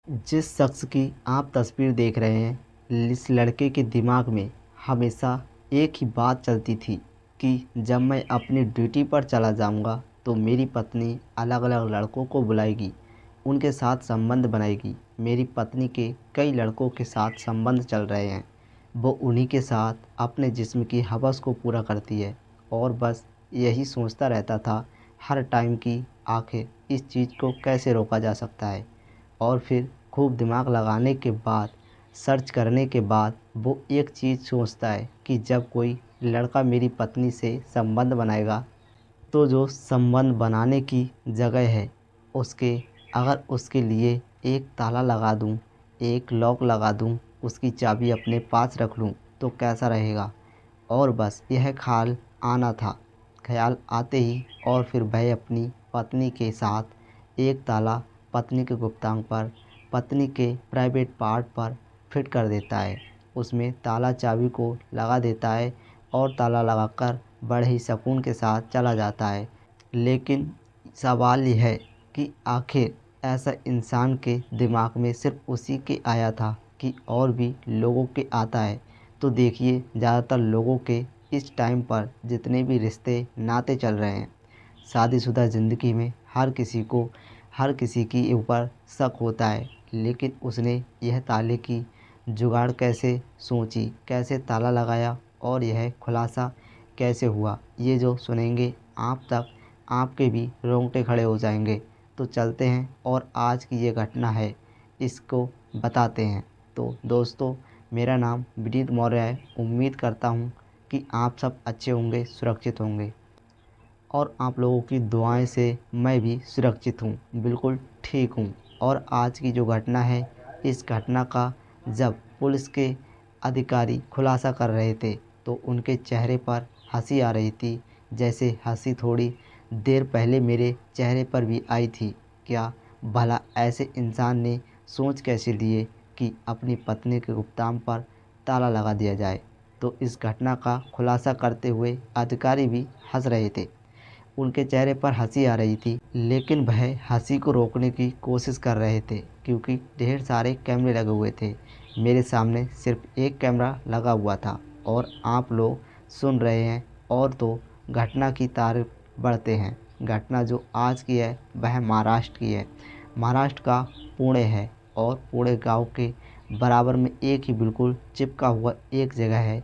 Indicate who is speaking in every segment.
Speaker 1: जिस शख्स की आप तस्वीर देख रहे हैं, इस लड़के के दिमाग में हमेशा एक ही बात चलती थी कि जब मैं अपनी ड्यूटी पर चला जाऊंगा तो मेरी पत्नी अलग अलग लड़कों को बुलाएगी, उनके साथ संबंध बनाएगी। मेरी पत्नी के कई लड़कों के साथ संबंध चल रहे हैं, वो उन्हीं के साथ अपने जिस्म की हवस को पूरा करती है। और बस यही सोचता रहता था हर टाइम कि आखिर इस चीज़ को कैसे रोका जा सकता है। और फिर खूब दिमाग लगाने के बाद, सर्च करने के बाद वो एक चीज़ सोचता है कि जब कोई लड़का मेरी पत्नी से संबंध बनाएगा तो जो संबंध बनाने की जगह है उसके अगर उसके लिए एक ताला लगा दूं, एक लॉक लगा दूं, उसकी चाबी अपने पास रख लूं तो कैसा रहेगा। और बस यह ख़्याल आना था। ख़्याल आते ही और फिर वह अपनी पत्नी के साथ एक ताला पत्नी के गुप्तांग पर, पत्नी के प्राइवेट पार्ट पर फिट कर देता है। उसमें ताला चाबी को लगा देता है और ताला लगाकर बड़े ही सुकून के साथ चला जाता है। लेकिन सवाल यह है कि आखिर ऐसा इंसान के दिमाग में सिर्फ़ उसी के आया था कि और भी लोगों के आता है। तो देखिए, ज़्यादातर लोगों के इस टाइम पर जितने भी रिश्ते नाते चल रहे हैं, शादीशुदा ज़िंदगी में हर किसी के ऊपर शक होता है। लेकिन उसने यह ताले की जुगाड़ कैसे सोची, कैसे ताला लगाया और यह खुलासा कैसे हुआ, ये जो सुनेंगे आपके भी रोंगटे खड़े हो जाएंगे। तो चलते हैं और आज की ये घटना है, इसको बताते हैं। तो दोस्तों, मेरा नाम विनीत मौर्य है। उम्मीद करता हूँ कि आप सब अच्छे होंगे, सुरक्षित होंगे और आप लोगों की दुआएं से मैं भी सुरक्षित हूँ, बिल्कुल ठीक हूँ। और आज की जो घटना है, इस घटना का जब पुलिस के अधिकारी खुलासा कर रहे थे तो उनके चेहरे पर हंसी आ रही थी, जैसे हंसी थोड़ी देर पहले मेरे चेहरे पर भी आई थी। क्या भला ऐसे इंसान ने सोच कैसे लिए कि अपनी पत्नी के गुप्ताम पर ताला लगा दिया जाए। तो इस घटना का खुलासा करते हुए अधिकारी भी हंस रहे थे, उनके चेहरे पर हंसी आ रही थी, लेकिन वह हंसी को रोकने की कोशिश कर रहे थे क्योंकि ढेर सारे कैमरे लगे हुए थे। मेरे सामने सिर्फ एक कैमरा लगा हुआ था और आप लोग सुन रहे हैं। और तो घटना की तारीफ बढ़ते हैं। घटना जो आज की है वह महाराष्ट्र की है। महाराष्ट्र का पुणे है और पुणे गांव के बराबर में एक ही बिल्कुल चिपका हुआ एक जगह है,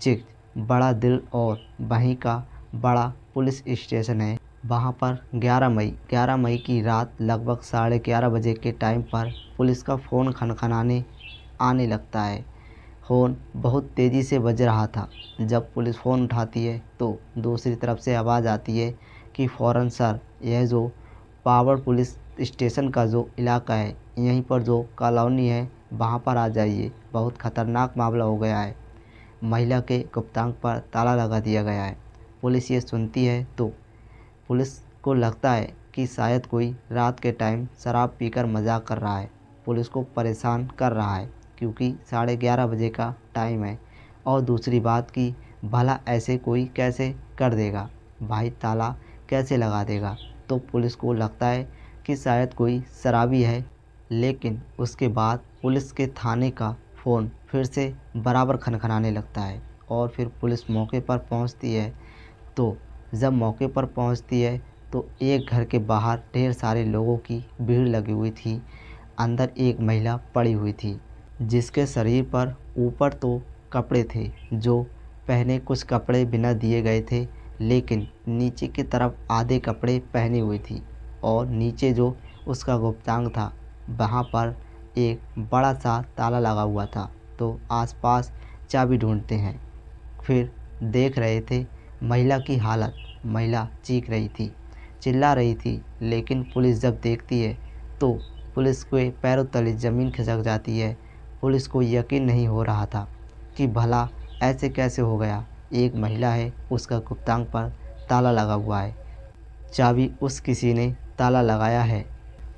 Speaker 1: जिस बड़ा दिल और वहीं का बड़ा पुलिस स्टेशन है। वहाँ पर 11 मई की रात लगभग 11:30 बजे के टाइम पर पुलिस का फ़ोन खनखनाने आने लगता है। फ़ोन बहुत तेज़ी से बज रहा था। जब पुलिस फ़ोन उठाती है तो दूसरी तरफ से आवाज़ आती है कि फ़ौरन सर, यह जो पावर पुलिस स्टेशन का जो इलाका है, यहीं पर जो कॉलोनी है वहाँ पर आ जाइए, बहुत ख़तरनाक मामला हो गया है। महिला के गुप्तांग पर ताला लगा दिया गया है। पुलिस ये सुनती है तो पुलिस को लगता है कि शायद कोई रात के टाइम शराब पीकर मजाक कर रहा है, पुलिस को परेशान कर रहा है क्योंकि 11:30 बजे का टाइम है। और दूसरी बात कि भला ऐसे कोई कैसे कर देगा, भाई ताला कैसे लगा देगा। तो पुलिस को लगता है कि शायद कोई शराबी है। लेकिन उसके बाद पुलिस के थाने का फ़ोन फिर से बराबर खनखनाने लगता है और फिर पुलिस मौके पर पहुंचती है। तो जब मौके पर पहुंचती है तो एक घर के बाहर ढेर सारे लोगों की भीड़ लगी हुई थी। अंदर एक महिला पड़ी हुई थी, जिसके शरीर पर ऊपर तो कपड़े थे जो पहने, कुछ कपड़े बिना दिए गए थे, लेकिन नीचे की तरफ आधे कपड़े पहनी हुई थी। और नीचे जो उसका गुप्तांग था वहाँ पर एक बड़ा सा ताला लगा हुआ था। तो आसपास चाबी ढूंढते हैं, फिर देख रहे थे महिला की हालत। महिला चीख रही थी, चिल्ला रही थी, लेकिन पुलिस जब देखती है तो पुलिस के पैरों तले ज़मीन खिसक जाती है। पुलिस को यकीन नहीं हो रहा था कि भला ऐसे कैसे हो गया। एक महिला है, उसका गुप्तांग पर ताला लगा हुआ है, चाबी उस किसी ने ताला लगाया है।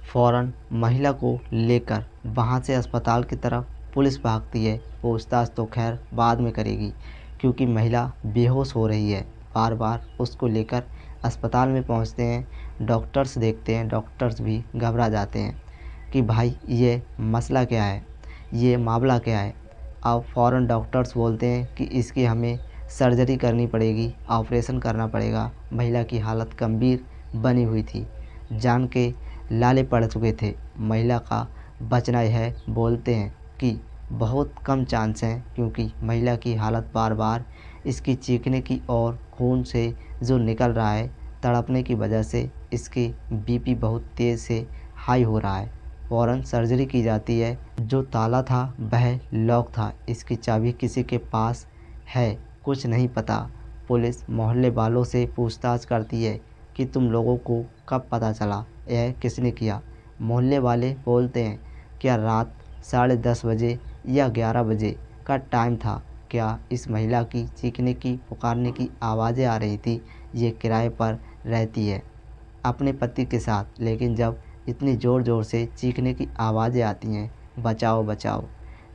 Speaker 1: फ़ौरन महिला को लेकर वहाँ से अस्पताल की तरफ पुलिस भागती है। पूछताछ तो खैर बाद में करेगी क्योंकि महिला बेहोश हो रही है। बार बार उसको लेकर अस्पताल में पहुँचते हैं, डॉक्टर्स देखते हैं, डॉक्टर्स भी घबरा जाते हैं। कि भाई ये मसला क्या है, ये मामला क्या है। अब फ़ौरन डॉक्टर्स बोलते हैं कि इसकी हमें सर्जरी करनी पड़ेगी, ऑपरेशन करना पड़ेगा। महिला की हालत गंभीर बनी हुई थी, जान के लाले पड़ चुके थे। महिला का बचना यह बोलते हैं कि बहुत कम चांस हैं, क्योंकि महिला की हालत बार बार इसकी चीखने की और खून से जो निकल रहा है तड़पने की वजह से इसकी बीपी बहुत तेज़ से हाई हो रहा है। फ़ौरन सर्जरी की जाती है। जो ताला था वह लॉक था, इसकी चाबी किसी के पास है कुछ नहीं पता। पुलिस मोहल्ले वालों से पूछताछ करती है कि तुम लोगों को कब पता चला, यह किसने किया। मोहल्ले वाले बोलते हैं क्या रात 10:30 बजे या 11 बजे का टाइम था। क्या इस महिला की चीखने की पुकारने की आवाज़ें आ रही थी। ये किराए पर रहती है अपने पति के साथ, लेकिन जब इतनी ज़ोर ज़ोर से चीखने की आवाज़ें आती हैं, बचाओ बचाओ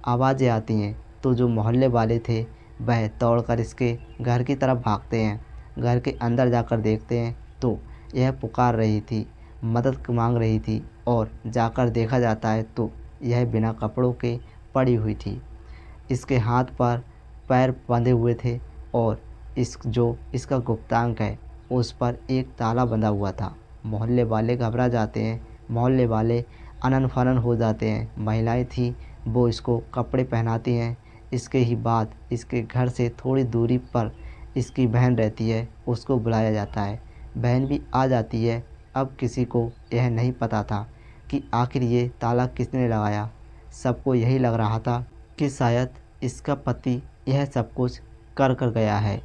Speaker 1: आवाज़ें आती हैं, तो जो मोहल्ले वाले थे वह दौड़कर इसके घर की तरफ भागते हैं। घर के अंदर जाकर देखते हैं तो यह पुकार रही थी, मदद मांग रही थी, और जाकर देखा जाता है तो यह बिना कपड़ों के पड़ी हुई थी। इसके हाथ पर पैर बंधे हुए थे और इसका गुप्तांग है उस पर एक ताला बंधा हुआ था। मोहल्ले वाले घबरा जाते हैं, मोहल्ले वाले अनन फनन हो जाते हैं। महिलाएं थी वो इसको कपड़े पहनाती हैं। इसके ही बाद इसके घर से थोड़ी दूरी पर इसकी बहन रहती है, उसको बुलाया जाता है। बहन भी आ जाती है। अब किसी को यह नहीं पता था कि आखिर ये ताला किसने लगाया। सबको यही लग रहा था कि शायद इसका पति यह सब कुछ कर गया है।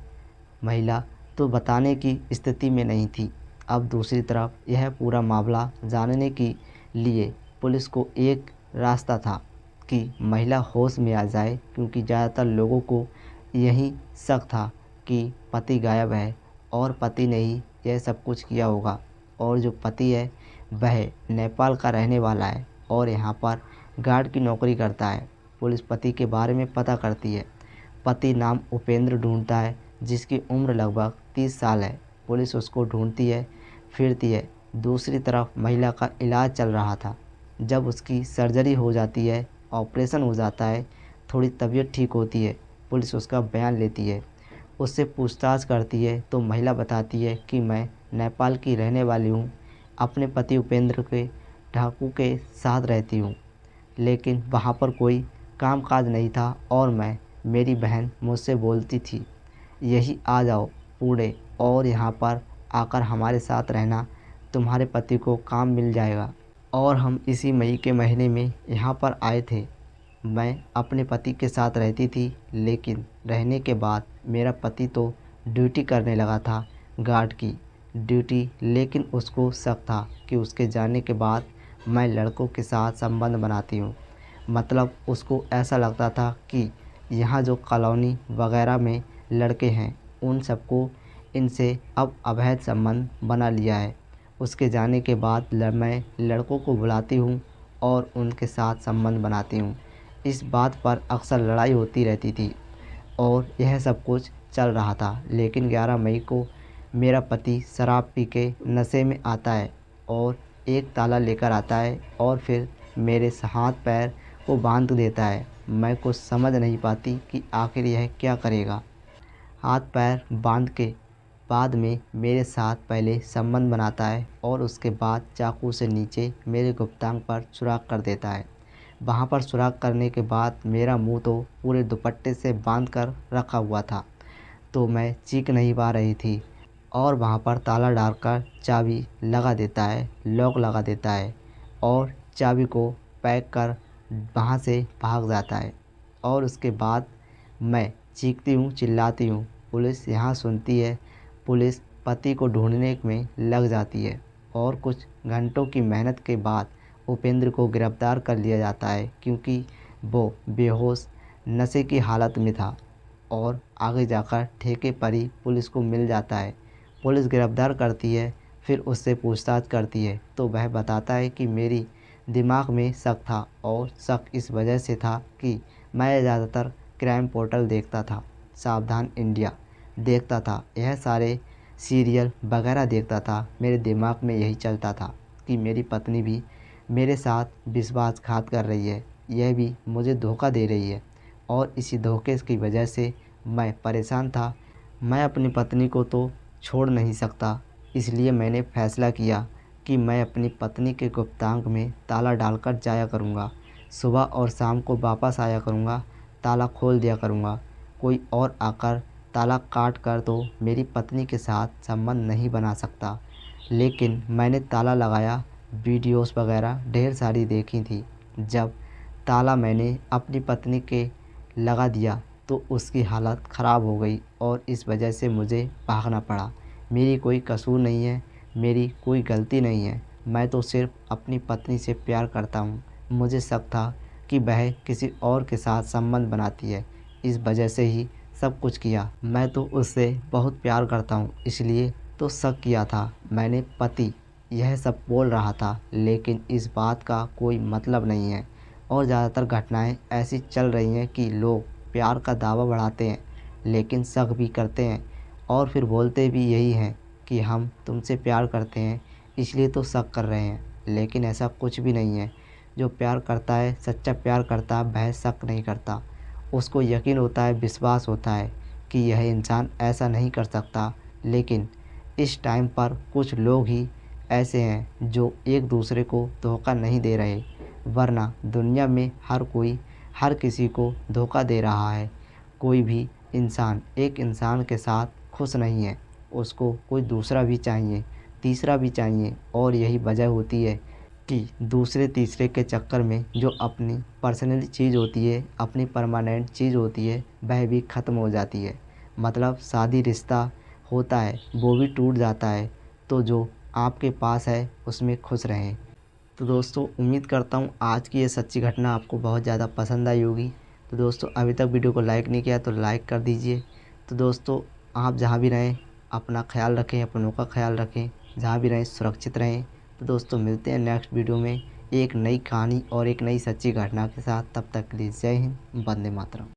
Speaker 1: महिला तो बताने की स्थिति में नहीं थी। अब दूसरी तरफ यह पूरा मामला जानने के लिए पुलिस को एक रास्ता था कि महिला होश में आ जाए, क्योंकि ज़्यादातर लोगों को यही शक था कि पति गायब है और पति ने ही यह सब कुछ किया होगा। और जो पति है वह नेपाल का रहने वाला है और यहाँ पर गार्ड की नौकरी करता है। पुलिस पति के बारे में पता करती है। पति नाम उपेंद्र ढूंढता है, जिसकी उम्र लगभग 30 साल है। पुलिस उसको ढूंढती है, फिरती है। दूसरी तरफ महिला का इलाज चल रहा था। जब उसकी सर्जरी हो जाती है, ऑपरेशन हो जाता है, थोड़ी तबीयत ठीक होती है, पुलिस उसका बयान लेती है, उससे पूछताछ करती है तो महिला बताती है कि मैं नेपाल की रहने वाली हूँ, अपने पति उपेंद्र के ठाकू के साथ रहती हूँ, लेकिन वहाँ पर कोई कामकाज नहीं था और मेरी बहन मुझसे बोलती थी यही आ जाओ पुणे और यहाँ पर आकर हमारे साथ रहना, तुम्हारे पति को काम मिल जाएगा। और हम इसी मई के महीने में यहाँ पर आए थे। मैं अपने पति के साथ रहती थी, लेकिन रहने के बाद मेरा पति तो ड्यूटी करने लगा था, गार्ड की ड्यूटी। लेकिन उसको शक था कि उसके जाने के बाद मैं लड़कों के साथ संबंध बनाती हूँ। मतलब उसको ऐसा लगता था कि यहाँ जो कॉलोनी वगैरह में लड़के हैं उन सबको इनसे अब अवैध संबंध बना लिया है। उसके जाने के बाद मैं लड़कों को बुलाती हूँ और उनके साथ संबंध बनाती हूँ। इस बात पर अक्सर लड़ाई होती रहती थी और यह सब कुछ चल रहा था। लेकिन 11 मई को मेरा पति शराब पी के नशे में आता है और एक ताला लेकर आता है और फिर मेरे हाथ पैर को बांध देता है। मैं कुछ समझ नहीं पाती कि आखिर यह क्या करेगा। हाथ पैर बांध के बाद में मेरे साथ पहले संबंध बनाता है और उसके बाद चाकू से नीचे मेरे गुप्तांग पर सुराख कर देता है। वहाँ पर सुराख करने के बाद मेरा मुंह तो पूरे दुपट्टे से बांध कर रखा हुआ था, तो मैं चीख नहीं पा रही थी। और वहाँ पर ताला डालकर चाबी लगा देता है, लॉक लगा देता है और चाबी को पैक कर वहाँ से भाग जाता है। और उसके बाद मैं चीखती हूँ, चिल्लाती हूँ। पुलिस यहाँ सुनती है। पुलिस पति को ढूंढने में लग जाती है और कुछ घंटों की मेहनत के बाद उपेंद्र को गिरफ्तार कर लिया जाता है, क्योंकि वो बेहोश नशे की हालत में था। और आगे जाकर ठेके पर ही पुलिस को मिल जाता है। पुलिस गिरफ्तार करती है, फिर उससे पूछताछ करती है तो वह बताता है कि मेरी दिमाग में शक था, और शक इस वजह से था कि मैं ज़्यादातर क्राइम पोर्टल देखता था, सावधान इंडिया देखता था, यह सारे सीरियल वगैरह देखता था। मेरे दिमाग में यही चलता था कि मेरी पत्नी भी मेरे साथ विश्वासघात कर रही है, यह भी मुझे धोखा दे रही है और इसी धोखे की वजह से मैं परेशान था। मैं अपनी पत्नी को तो छोड़ नहीं सकता, इसलिए मैंने फ़ैसला किया कि मैं अपनी पत्नी के गुप्तांग में ताला डालकर जाया करूँगा। सुबह और शाम को वापस आया करूँगा, ताला खोल दिया करूँगा। कोई और आकर ताला काट कर तो मेरी पत्नी के साथ संबंध नहीं बना सकता। लेकिन मैंने ताला लगाया, वीडियोस वगैरह ढेर सारी देखी थी। जब ताला मैंने अपनी पत्नी के लगा दिया तो उसकी हालत ख़राब हो गई और इस वजह से मुझे भागना पड़ा। मेरी कोई कसूर नहीं है, मेरी कोई गलती नहीं है। मैं तो सिर्फ़ अपनी पत्नी से प्यार करता हूँ। मुझे शक था कि वह किसी और के साथ संबंध बनाती है, इस वजह से ही सब कुछ किया। मैं तो उससे बहुत प्यार करता हूँ, इसलिए तो शक किया था। मैंने पति यह सब बोल रहा था, लेकिन इस बात का कोई मतलब नहीं है और ज़्यादातर घटनाएं ऐसी चल रही हैं कि लोग प्यार का दावा बढ़ाते हैं, लेकिन शक भी करते हैं और फिर बोलते भी यही हैं कि हम तुमसे प्यार करते हैं, इसलिए तो शक कर रहे हैं। लेकिन ऐसा कुछ भी नहीं है। जो प्यार करता है, सच्चा प्यार करता है, वह शक नहीं करता। उसको यकीन होता है, विश्वास होता है कि यह इंसान ऐसा नहीं कर सकता। लेकिन इस टाइम पर कुछ लोग ही ऐसे हैं जो एक दूसरे को धोखा नहीं दे रहे, वरना दुनिया में हर कोई हर किसी को धोखा दे रहा है। कोई भी इंसान एक इंसान के साथ खुश नहीं है, उसको कोई दूसरा भी चाहिए, तीसरा भी चाहिए और यही वजह होती है कि दूसरे तीसरे के चक्कर में जो अपनी पर्सनल चीज़ होती है, अपनी परमानेंट चीज़ होती है, वह भी ख़त्म हो जाती है। मतलब शादी रिश्ता होता है वो भी टूट जाता है, तो जो आपके पास है उसमें खुश रहें। तो दोस्तों, उम्मीद करता हूँ आज की ये सच्ची घटना आपको बहुत ज़्यादा पसंद आई होगी। तो दोस्तों, अभी तक वीडियो को लाइक नहीं किया तो लाइक कर दीजिए। तो दोस्तों, आप जहाँ भी रहें अपना ख़्याल रखें, अपनों का ख़्याल रखें, जहाँ भी रहें सुरक्षित रहें। तो दोस्तों, मिलते हैं नेक्स्ट वीडियो में एक नई कहानी और एक नई सच्ची घटना के साथ। तब तक के लिए जय हिंद, वंदे मातरम।